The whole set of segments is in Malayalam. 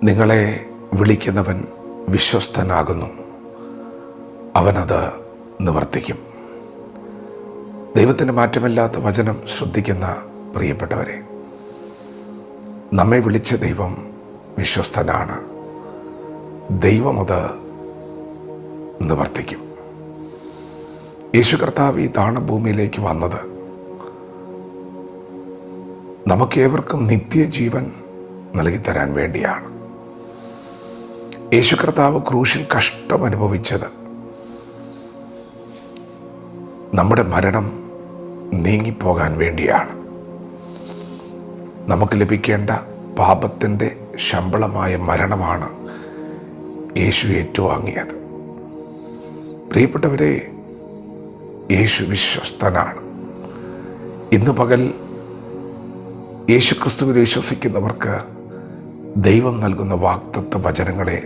നിങ്ങളെ വിളിക്കുന്നവൻ വിശ്വസ്തനാകുന്നു, അവനത് നിവർത്തിക്കും. ദൈവത്തിൻ്റെ മാറ്റമില്ലാത്ത വചനം ശ്രദ്ധിക്കുന്ന പ്രിയപ്പെട്ടവരെ, നമ്മെ വിളിച്ച ദൈവം വിശ്വസ്തനാണ്. ദൈവം അത് നിവർത്തിക്കും. യേശു കർത്താവ് ഈ താണഭൂമിയിലേക്ക് വന്നത് നമുക്കേവർക്കും നിത്യജീവൻ നൽകിത്തരാൻ വേണ്ടിയാണ്. യേശു കർത്താവ് ക്രൂശിൽ കഷ്ടം അനുഭവിച്ചത് നമ്മുടെ മരണം നീങ്ങിപ്പോകാൻ വേണ്ടിയാണ്. നമുക്ക് ലഭിക്കേണ്ട പാപത്തിൻ്റെ ശമ്പളമായ മരണമാണ് യേശു ഏറ്റുവാങ്ങിയത്. പ്രിയപ്പെട്ടവരെ, യേശു വിശ്വസ്തനാണ്. ഇന്ന് പകൽ യേശുക്രിസ്തുവിൽ വിശ്വസിക്കുന്നവർക്ക് ദൈവം നൽകുന്ന വാഗ്ദത്ത വചനങ്ങളെ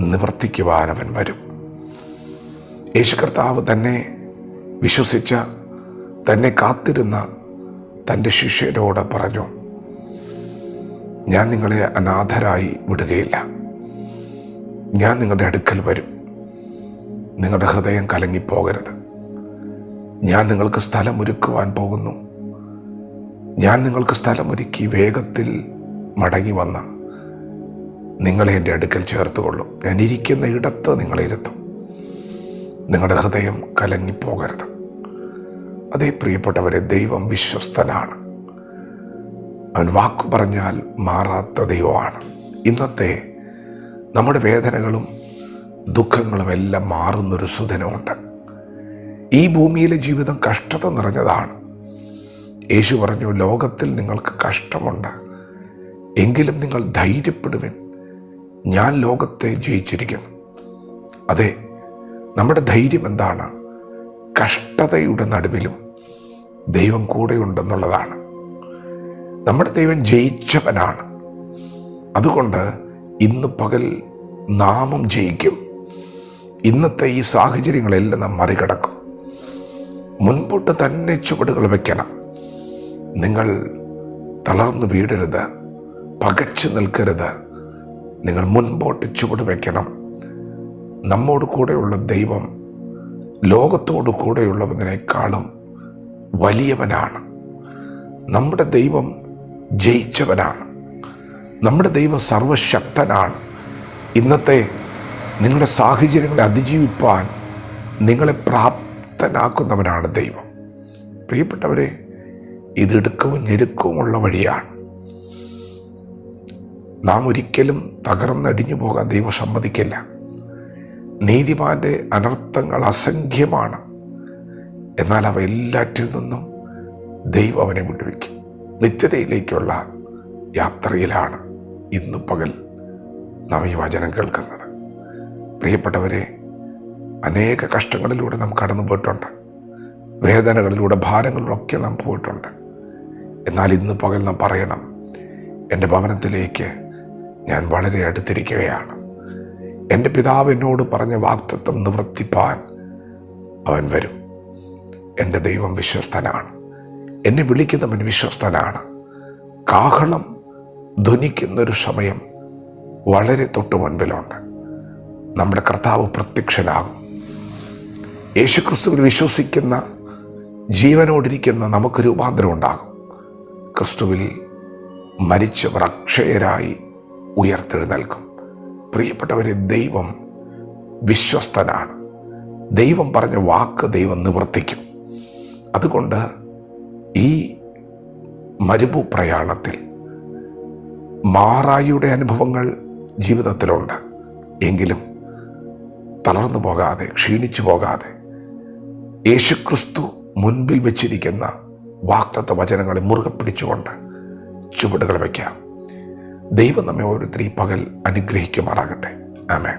നിവർത്തിക്കുവാൻ അവൻ വരും. യേശു കർത്താവ് തന്നെ വിശ്വസിച്ച, തന്നെ കാത്തിരുന്ന തൻ്റെ ശിഷ്യരോട് പറഞ്ഞു, ഞാൻ നിങ്ങളെ അനാഥരായി വിടുകയില്ല. ഞാൻ നിങ്ങളുടെ അടുക്കൽ വരും. നിങ്ങളുടെ ഹൃദയം കലങ്ങിപ്പോകരുത്. ഞാൻ നിങ്ങൾക്ക് സ്ഥലമൊരുക്കുവാൻ പോകുന്നു. ഞാൻ നിങ്ങൾക്ക് സ്ഥലമൊരുക്കി വേഗത്തിൽ മടങ്ങി വന്ന് നിങ്ങളെ എൻ്റെ അടുക്കൽ ചേർത്തുകൊള്ളും. ഞാൻ ഇരിക്കുന്ന ഇടത്ത് നിങ്ങളെ ഇരുത്തും. നിങ്ങളുടെ ഹൃദയം കലങ്ങിപ്പോകരുത്. അതേ പ്രിയപ്പെട്ടവരെ, ദൈവം വിശ്വസ്തനാണ്. അവൻ വാക്കു പറഞ്ഞാൽ മാറാത്ത ദൈവമാണ്. ഇന്നത്തെ നമ്മുടെ വേദനകളും ദുഃഖങ്ങളും എല്ലാം മാറുന്നൊരു സുദിനമുണ്ട്. ഈ ഭൂമിയിലെ ജീവിതം കഷ്ടത നിറഞ്ഞതാണ്. യേശു പറഞ്ഞു, ലോകത്തിൽ നിങ്ങൾക്ക് കഷ്ടമുണ്ട്, എങ്കിലും നിങ്ങൾ ധൈര്യപ്പെടുവിൻ, ഞാൻ ലോകത്തെ ജയിച്ചിരിക്കുന്നു. അതെ, നമ്മുടെ ധൈര്യം എന്താണ്? കഷ്ടതയുടെ നടുവിലും ദൈവം കൂടെയുണ്ടെന്നുള്ളതാണ്. നമ്മുടെ ദൈവം ജയിച്ചവനാണ്. അതുകൊണ്ട് ഇന്ന് പകൽ നാമും ജയിക്കും. ഇന്നത്തെ ഈ സാഹചര്യങ്ങളെല്ലാം നാം മറികടക്കും. മുൻപോട്ട് തന്നെ ചുവടുകൾ വയ്ക്കണം. നിങ്ങൾ തളർന്നു വീഴരുത്, പകച്ചു നിൽക്കരുത്. നിങ്ങൾ മുൻപോട്ട് ചുവട് വയ്ക്കണം. നമ്മോട് കൂടെയുള്ള ദൈവം ലോകത്തോട് കൂടെയുള്ളതിനേക്കാളും വലിയവനാണ്. നമ്മുടെ ദൈവം ജയിച്ചവനാണ്. നമ്മുടെ ദൈവം സർവശക്തനാണ്. ഇന്നത്തെ നിങ്ങളുടെ സാഹചര്യങ്ങളെ അതിജീവിപ്പാൻ നിങ്ങളെ പ്രാപ്തനാക്കുന്നവനാണ് ദൈവം. പ്രിയപ്പെട്ടവരെ, ഇത് ഇടുക്കവും ഞെരുക്കവുമുള്ള വഴിയാണ്. നാം ഒരിക്കലും തകർന്നടിഞ്ഞു പോകാൻ ദൈവം സമ്മതിക്കില്ല. നീതിമാന്റെ അനർത്ഥങ്ങൾ അസംഖ്യമാണ്. എന്നാൽ അവ എല്ലാറ്റിൽ നിന്നും ദൈവം അവനെ വിടുവിക്കും. നിത്യതയിലേക്കുള്ള യാത്രയിലാണ് ഇന്ന് പകൽ നാം ഈ വചനം കേൾക്കുന്നത്. പ്രിയപ്പെട്ടവരെ, അനേക കഷ്ടങ്ങളിലൂടെ നാം കടന്നു പോയിട്ടുണ്ട്. വേദനകളിലൂടെ, ഭാരങ്ങളിലൊക്കെ നാം പോയിട്ടുണ്ട്. എന്നാൽ ഇന്ന് പകൽ നാം പറയണം, എൻ്റെ ഭവനത്തിലേക്ക് ഞാൻ വളരെ അടുത്തിരിക്കുകയാണ്. എൻ്റെ പിതാവ് എന്നോട് പറഞ്ഞ വാഗ്ദത്തം നിവർത്തിപ്പാൻ അവൻ വരും. എൻ്റെ ദൈവം വിശ്വസ്തനാണ്. എന്നെ വിളിക്കുന്നവൻ വിശ്വസ്തനാണ്. കാഹളം ധ്വനിക്കുന്നൊരു സമയം വളരെ തൊട്ടു മുൻപിലുണ്ട്. നമ്മുടെ കർത്താവ് പ്രത്യക്ഷനാകും. യേശുക്രിസ്തുവിൽ വിശ്വസിക്കുന്ന, ജീവനോടിരിക്കുന്ന നമുക്ക് രൂപാന്തരം ഉണ്ടാകും. ക്രിസ്തുവിൽ മരിച്ചവർ അക്ഷയരായി ഉയർത്തെഴുന്നേൽക്കും. പ്രിയപ്പെട്ടവരെ, ദൈവം വിശ്വസ്തനാണ്. ദൈവം പറഞ്ഞ വാക്ക് ദൈവം നിവർത്തിക്കും. അതുകൊണ്ട് ഈ മരുഭൂപ്രയാണത്തിൽ മാറായുടെ അനുഭവങ്ങൾ ജീവിതത്തിലുണ്ട്. എങ്കിലും തളർന്നു പോകാതെ, ക്ഷീണിച്ചു പോകാതെ, യേശുക്രിസ്തു മുൻപിൽ വെച്ചിരിക്കുന്ന വാഗ്ദത്ത വചനങ്ങളെ മുറുകെ പിടിച്ചുകൊണ്ട് ചുവടുകൾ വയ്ക്കാം. ദൈവം നമ്മെ ഓരോരുത്തരും ഈ പകൽ അനുഗ്രഹിക്കുമാറാകട്ടെ. ആമേൻ.